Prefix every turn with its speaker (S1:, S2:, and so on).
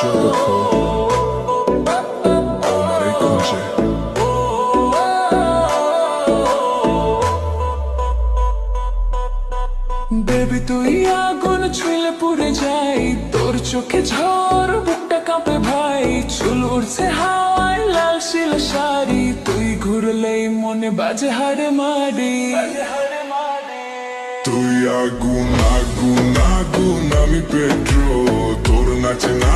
S1: Jericho আমারে খুঁজে
S2: baby তুই আগুন ছুঁলে পুড়ে যাই, তোর চোখে ঝড় বুকটা কাঁপে ভাই, চুল উড়ছে হাওয়ায় লাল শিলা শাড়ি, তুই ঘুরলেই মনে বাজে হাড়ে মারি।
S1: তুই আগুন আগুন আগুন আমি পেট্রো তোর নাচে না